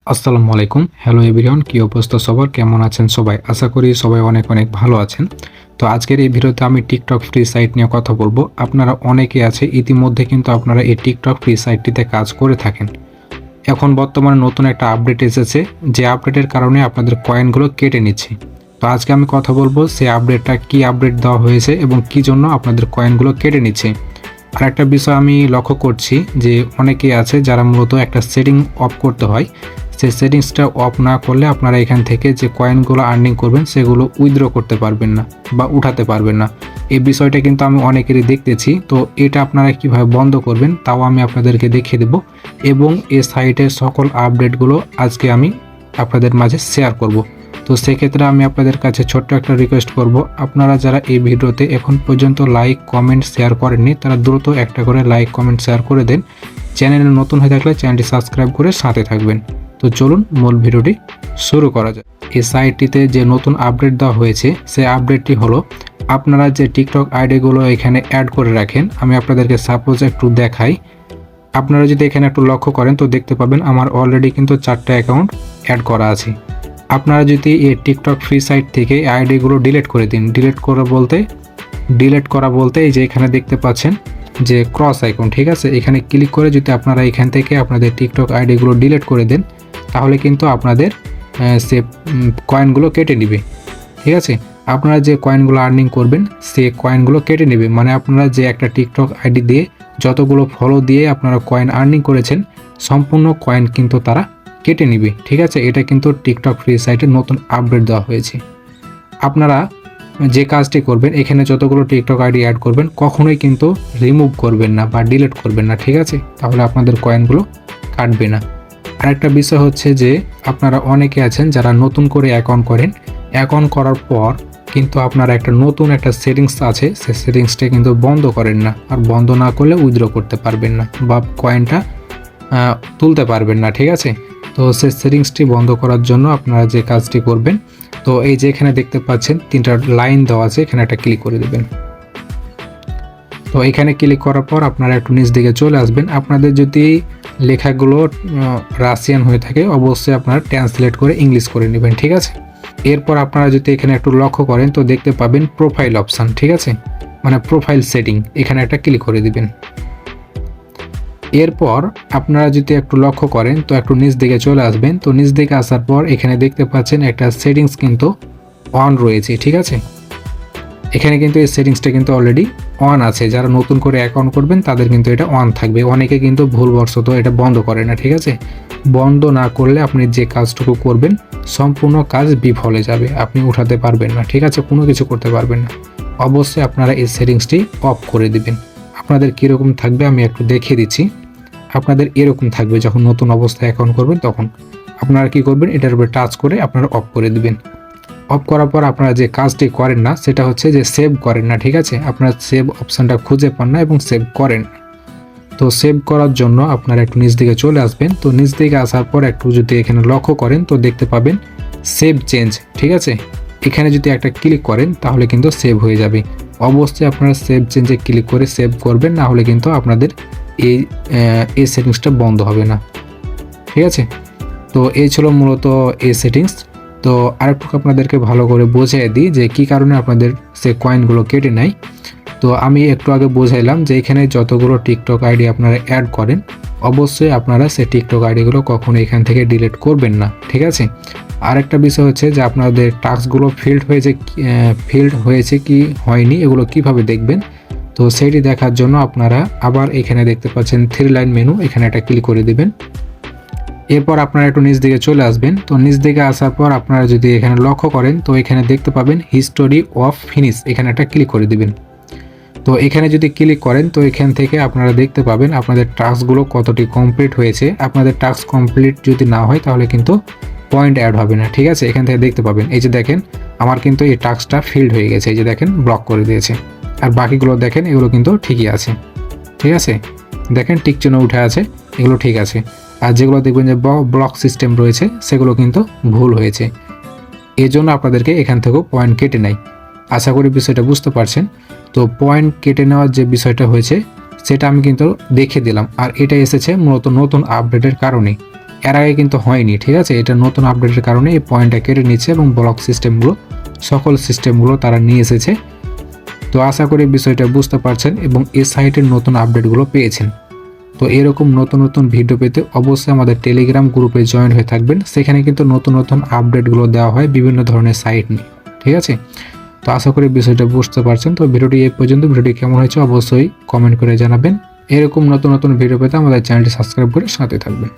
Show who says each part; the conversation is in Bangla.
Speaker 1: আসসালামু আলাইকুম। হ্যালো এভরিওয়ান, কি অবস্থা সবার? কেমন আছেন সবাই? আশা করি সবাই অনেক অনেক ভালো আছেন। তো আজকের এই ভিডিওতে আমি টিকটক ফ্রি সাইট নিয়ে কথা বলবো। আপনারা অনেকে আছে ইতিমধ্যে কিন্তু আপনারা এই টিকটক ফ্রি সাইটটিতে কাজ করে থাকেন। এখন বর্তমানে নতুন একটা আপডেট এসেছে, যে আপডেটের কারণে আপনাদের কয়েনগুলো কেটে নিচ্ছে। তো আজকে আমি কথা বলবো সেই আপডেটটা, কি আপডেট দেওয়া হয়েছে এবং কি জন্য আপনাদের কয়েনগুলো কেটে নিচ্ছে। আর একটা বিষয় আমি লক্ষ্য করছি যে অনেকেই আছে যারা মূলত একটা সেটিং অফ করতে হয়, সেই সেটিংসটা অফ না করলে আপনারা এখান থেকে যে কয়েনগুলো আর্নিং করবেন সেগুলো উইথড্র করতে পারবেন না বা উঠাতে পারবেন না। এই বিষয়টা কিন্তু আমি অনেকেরই দেখতেছি। তো এটা আপনারা কিভাবে বন্ধ করবেন তাও আমি আপনাদেরকে দেখিয়ে দেব, এবং এই সাইটের সকল আপডেটগুলো আজকে আমি আপনাদের মাঝে শেয়ার করব। তো সেক্ষেত্রে আমি আপনাদের কাছে ছোট্ট একটা রিকোয়েস্ট করব, আপনারা যারা এই ভিডিওতে এখন পর্যন্ত লাইক কমেন্ট শেয়ার করেননি তারা দ্রুত একটা করে লাইক কমেন্ট শেয়ার করে দেন। চ্যানেলে নতুন হয়ে থাকলে চ্যানেলটি সাবস্ক্রাইব করে সাথে থাকবেন। তো চলুন মূল ভিডিওটি শুরু করা যায়। এই সাইটটিতে যে নতুন আপডেট দেওয়া হয়েছে সেই আপডেটটি হলো, আপনারা যে টিকটক আইডিগুলো এখানে অ্যাড করে রাখেন, আমি আপনাদেরকে সাপোজ একটু দেখাই। আপনারা যদি এখানে একটু লক্ষ্য করেন তো দেখতে পাবেন আমার অলরেডি কিন্তু 4টা অ্যাকাউন্ট অ্যাড করা আছে। আপনারা যদি এই টিকটক ফ্রি সাইট থেকে আইডিগুলো ডিলিট করে দিন, ডিলিট করা বলতে এই যে এখানে দেখতে পাচ্ছেন যে ক্রস আইকন, ঠিক আছে, এখানে ক্লিক করে যদি আপনারা এখান থেকে আপনাদের টিকটক আইডিগুলো ডিলিট করে দেন তাহলে কিন্তু আপনাদের সে কয়েনগুলো কেটে নেবে। ঠিক আছে, আপনারা যে কয়েনগুলো আর্নিং করবেন সে কয়েনগুলো কেটে নেবে, মানে আপনারা যে একটা টিকটক আইডি দিয়ে যতগুলো ফলো দিয়ে আপনারা কয়েন আর্নিং করেছেন সম্পূর্ণ কয়েন কিন্তু তারা কেটে নিবে। ঠিক আছে, এটা কিন্তু টিকটক ফ্রি সাইটে নতুন আপডেট দেওয়া হয়েছে। আপনারা যে কাজটি করবেন, এখানে যতগুলো টিকটক আইডি অ্যাড করবেন কখনোই কিন্তু রিমুভ করবেন না বা ডিলিট করবেন না, ঠিক আছে, তাহলে আপনাদের কয়েনগুলো কাটবে না। আরেকটা বিষয় হচ্ছে যে আপনারা অনেকে আছেন যারা নতুন করে অ্যাকাউন্ট করেন, অ্যাকাউন্ট করার পর কিন্তু আপনারা একটা নতুন একটা সেটিংস আছে, সেই সেটিংসটা কিন্তু বন্ধ করেন না, আর বন্ধ না করলে উইথড্র করতে পারবেন না বা কয়েনটা তুলতে পারবেন না। ঠিক আছে, তো সেই সেটিংসটি বন্ধ করার জন্য আপনারা যে কাজটি করবেন, তো এই যে এখানে দেখতে পাচ্ছেন 3টা লাইন দেওয়া আছে, এখানে একটা ক্লিক করে দেবেন। তো এখানে ক্লিক করার পর আপনারা একটু নিচ দিকে চলে আসবেন। আপনাদের যদি লেখাগুলো রাশিয়ান হয়ে থাকে অবশ্যই আপনারা ট্রান্সলেট করে ইংলিশ করে নেবেন। ঠিক আছে, এরপর আপনারা যদি এখানে একটু লক্ষ্য করেন তো দেখতে পাবেন প্রোফাইল অপশান, ঠিক আছে, মানে প্রোফাইল সেটিং, এখানে একটা ক্লিক করে দিবেন। এরপর আপনারা যদি একটু লক্ষ্য করেন তো একটু নিচ দিকে চলে আসবেন। তো নিচ দিকে আসার পর এখানে দেখতে পাচ্ছেন একটা সেটিংস কিন্তু অন রয়েছে। ঠিক আছে, এখানে কিন্তু এই সেটিংসটা কিন্তু অলরেডি অন আছে, যারা নতুন করে অ্যাকাউন্ট করবেন তাদের কিন্তু এটা অন থাকবে। অনেকে কিন্তু ভুলবশত এটা বন্ধ করে না। ঠিক আছে, বন্ধ না করলে আপনি যে কাজটুকু করবেন সম্পূর্ণ কাজ বিফলে যাবে, আপনি উঠাতে পারবেন না। ঠিক আছে, কোনো কিছু করতে পারবেন না। অবশ্যই আপনারা এই সেটিংসটি অফ করে দিবেন। আপনাদের কীরকম থাকবে আমি একটু দেখিয়ে দিচ্ছি। আপনাদের এরকম থাকবে, যখন নতুন অবস্থায় অ্যাকাউন্ট করবেন তখন আপনারা কি করবেন, এটার উপরে টাচ করে আপনারা অফ করে দিবেন। অফ করার পর আপনারা যে কাজটি করেন না সেটা হচ্ছে যে সেভ করেন না। ঠিক আছে, আপনারা সেভ অপশানটা খুঁজে পান না এবং সেভ করেন। তো সেভ করার জন্য আপনারা একটু নিচ দিকে চলে আসবেন। তো নিচ দিকে আসার পর একটু যদি এখানে লক্ষ্য করেন তো দেখতে পাবেন সেভ চেঞ্জ। ঠিক আছে, এখানে যদি একটা ক্লিক করেন তাহলে কিন্তু সেভ হয়ে যাবে। অবশ্যই আপনারা সেভ চেঞ্জে ক্লিক করে সেভ করবেন, না হলে কিন্তু আপনাদের এই সেটিংসটা বন্ধ হবে না। ঠিক আছে, তো এই ছিল মূলত এই সেটিংস। তো আরেকটু আপনাদেরকে ভালো করে বোঝাই দিই যে কী কারণে আপনাদের সে কয়েনগুলো কেটে নেয়। তো আমি একটু আগে বোঝাইলাম যে এখানে যতগুলো টিকটক আইডি আপনারা অ্যাড করেন অবশ্যই আপনারা সেই টিকটক আইডিগুলো কখনো এখান থেকে ডিলিট করবেন না। ঠিক আছে, আরেকটা বিষয় হচ্ছে যে আপনাদের টাস্কগুলো ফিল্ড হয়েছে কি হয়নি এগুলো কিভাবে দেখবেন, তো সেইটি দেখার জন্য আপনারা আবার এখানে দেখতে পাচ্ছেন 3 লাইন মেনু, এখানে একটা ক্লিক করে দিবেন। এরপর আপনারা একটু নিচ দিকে চলে আসবেন। তো নিচ দিকে আসার পর আপনারা যদি এখানে লক্ষ্য করেন তো এখানে দেখতে পাবেন হিস্টোরি অফ ফিনিশ, এখানে একটা ক্লিক করে দিবেন। তো এখানে যদি ক্লিক করেন তো এখান থেকে আপনারা দেখতে পাবেন আপনাদের টাস্কগুলো কতটি কমপ্লিট হয়েছে। আপনাদের টাস্ক কমপ্লিট যদি না হয় তাহলে কিন্তু পয়েন্ট অ্যাড হবে না। ঠিক আছে, এখান থেকে দেখতে পাবেন এই যে দেখেন আমার কিন্তু এই টাস্কটা ফিল্ড হয়ে গেছে, এই যে দেখেন ব্লক করে দিয়েছে। আর বাকিগুলো দেখেন এগুলো কিন্তু ঠিকই আছে। ঠিক আছে, দেখেন টিক চিহ্ন উঠে আছে, এগুলো ঠিক আছে। আর যেগুলো দেখবেন যে ব্লক সিস্টেম রয়েছে সেগুলো কিন্তু ভুল হয়েছে, এই জন্য আপনাদেরকে এখান থেকেও পয়েন্ট কেটে নেয়। আশা করি বিষয়টা বুঝতে পারছেন। তো পয়েন্ট কেটে নেওয়ার যে বিষয়টা হয়েছে সেটা আমি কিন্তু দেখে দিলাম, আর এটা এসেছে মূলত নতুন আপডেটের কারণে। এর আগে কিন্তু হয়নি, ঠিক আছে। এটা নতুন আপডেটের কারণে এই পয়েন্টটা কেটে নিচ্ছে এবং ব্লক সিস্টেমগুলো সকল সিস্টেমগুলো তারা নিয়ে এসেছে। তো আশা করি বিষয়টা বুঝতে পারছেন এবং এই সাইটের নতুন আপডেটগুলো পেয়েছেন। তো এরকম নতুন নতুন ভিডিও পেতে অবশ্যই আমাদের টেলিগ্রাম গ্রুপে জয়েন হয়ে থাকবেন। সেখানে কিন্তু নতুন নতুন আপডেটগুলো দেওয়া হয় বিভিন্ন ধরনের সাইট নিয়ে, ঠিক আছে। তো আশা করি বিষয়টা বুঝতে পারছেন। তো ভিডিওটি এই পর্যন্ত। ভিডিওটি কেমন হয়েছে অবশ্যই কমেন্ট করে জানাবেন। এরকম নতুন নতুন ভিডিও পেতে আমাদের চ্যানেলটি সাবস্ক্রাইব করে সাথে থাকবেন।